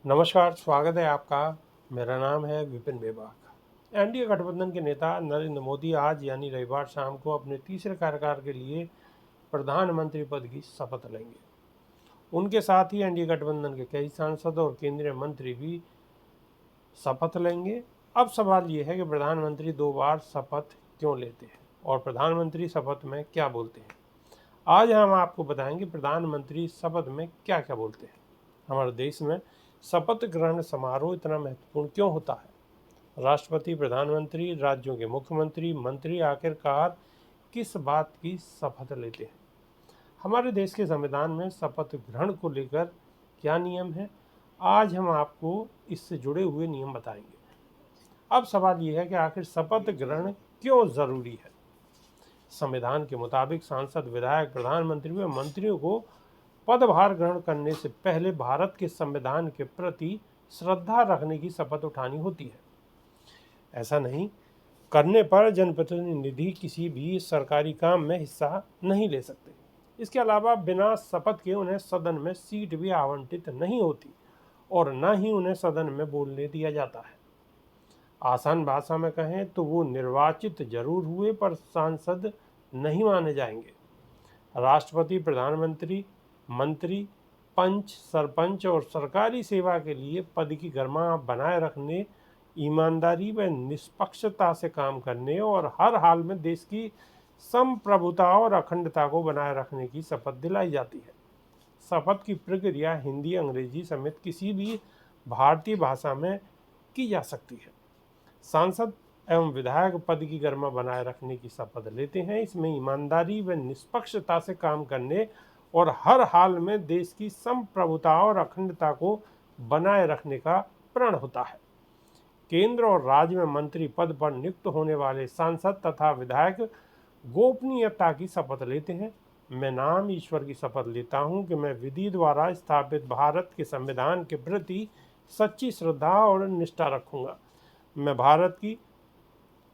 नमस्कार, स्वागत है आपका। मेरा नाम है विपिन बेबाक। एनडीए गठबंधन के नेता नरेंद्र मोदी आज यानी रविवार शाम को अपने तीसरे कार्यकाल के लिए प्रधानमंत्री पद की शपथ लेंगे। उनके साथ ही एनडीए गठबंधन के कई सांसद और केंद्रीय मंत्री भी शपथ लेंगे। अब सवाल ये है कि प्रधानमंत्री 2 बार शपथ क्यों लेते हैं और प्रधानमंत्री शपथ में क्या बोलते हैं। आज हम आपको बताएंगे प्रधानमंत्री शपथ में क्या क्या बोलते हैं। हमारे देश में शपथ ग्रहण समारोह इतना महत्वपूर्ण क्यों होता है। राष्ट्रपति, प्रधानमंत्री, राज्यों के मुख्यमंत्री, मंत्री आखिरकार किस बात की शपथ लेते हैं। हमारे देश के संविधान में शपथ ग्रहण को लेकर क्या नियम है, आज हम आपको इससे जुड़े हुए नियम बताएंगे। अब सवाल यह है कि आखिर शपथ ग्रहण क्यों जरूरी है। संविधान के मुताबिक सांसद, विधायक, प्रधानमंत्री व मंत्रियों को पदभार ग्रहण करने से पहले भारत के संविधान के प्रति श्रद्धा रखने की शपथ उठानी होती है। ऐसा नहीं करने पर जनप्रतिनिधि किसी भी सरकारी काम में हिस्सा नहीं ले सकते। इसके अलावा बिना शपथ के उन्हें सदन में सीट भी आवंटित नहीं होती और न ही उन्हें सदन में बोलने दिया जाता है। आसान भाषा में कहें तो वो निर्वाचित जरूर हुए पर सांसद नहीं माने जाएंगे। राष्ट्रपति, प्रधानमंत्री, मंत्री, पंच, सरपंच और सरकारी सेवा के लिए पद की गरिमा बनाए रखने, ईमानदारी व निष्पक्षता से काम करने और हर हाल में देश की संप्रभुता और अखंडता को बनाए रखने की शपथ दिलाई जाती है। शपथ की प्रक्रिया हिंदी, अंग्रेजी समेत किसी भी भारतीय भाषा में की जा सकती है। सांसद एवं विधायक पद की गरिमा बनाए रखने की शपथ लेते हैं। इसमें ईमानदारी व निष्पक्षता से काम करने और हर हाल में देश की संप्रभुता और अखंडता को बनाए रखने का प्रण होता है। केंद्र और राज्य में मंत्री पद पर नियुक्त होने वाले सांसद तथा विधायक गोपनीयता की शपथ लेते हैं। मैं नाम ईश्वर की शपथ लेता हूं कि मैं विधि द्वारा स्थापित भारत के संविधान के प्रति सच्ची श्रद्धा और निष्ठा रखूंगा। मैं भारत की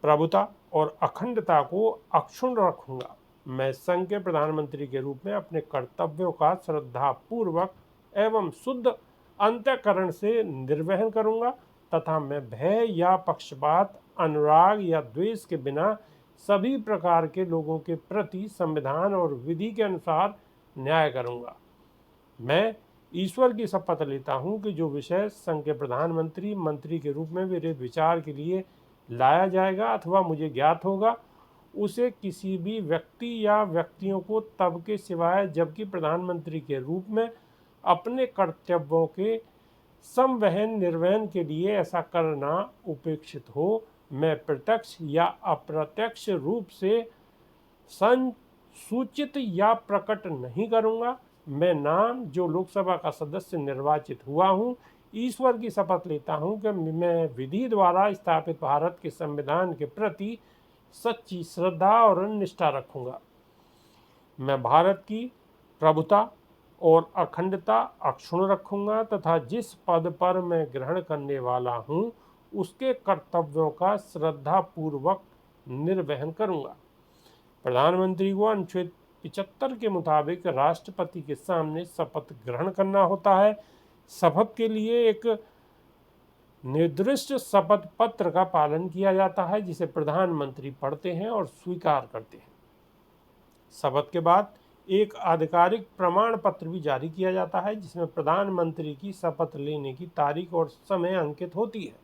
प्रभुता और अखंडता को अक्षुण्ण रखूंगा। मैं संघ के प्रधानमंत्री के रूप में अपने कर्तव्यों का श्रद्धापूर्वक एवं शुद्ध अंतःकरण से निर्वहन करूंगा तथा मैं भय या पक्षपात, अनुराग या द्वेष के बिना सभी प्रकार के लोगों के प्रति संविधान और विधि के अनुसार न्याय करूंगा। मैं ईश्वर की शपथ लेता हूं कि जो विषय संघ के प्रधानमंत्री, मंत्री के रूप में मेरे विचार के लिए लाया जाएगा अथवा मुझे ज्ञात होगा, उसे किसी भी व्यक्ति या व्यक्तियों को तब के सिवाय जबकि प्रधानमंत्री के रूप में अपने कर्तव्यों के संवहन निर्वहन के लिए ऐसा करना उपेक्षित हो, मैं प्रत्यक्ष या अप्रत्यक्ष रूप से संसूचित या प्रकट नहीं करूंगा। मैं नाम जो लोकसभा का सदस्य निर्वाचित हुआ हूं, ईश्वर की शपथ लेता हूं कि मैं विधि द्वारा स्थापित भारत के संविधान के प्रति सच्ची श्रद्धा और निष्ठा रखूंगा। मैं भारत की प्रभुता और अखंडता अक्षुण्ण रखूंगा तथा जिस पद पर मैं ग्रहण करने वाला हूं उसके कर्तव्यों का श्रद्धापूर्वक निर्वहन करूंगा। प्रधानमंत्री को अनुच्छेद 75 के मुताबिक राष्ट्रपति के सामने शपथ ग्रहण करना होता है। शपथ के लिए एक निर्दिष्ट शपथ पत्र का पालन किया जाता है जिसे प्रधानमंत्री पढ़ते हैं और स्वीकार करते हैं। शपथ के बाद एक आधिकारिक प्रमाण पत्र भी जारी किया जाता है जिसमें प्रधानमंत्री की शपथ लेने की तारीख और समय अंकित होती है।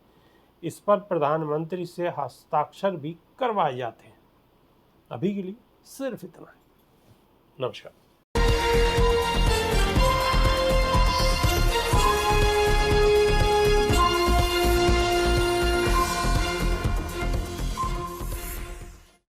इस पर प्रधानमंत्री से हस्ताक्षर भी करवाए जाते हैं। अभी के लिए सिर्फ इतना ही। नमस्कार।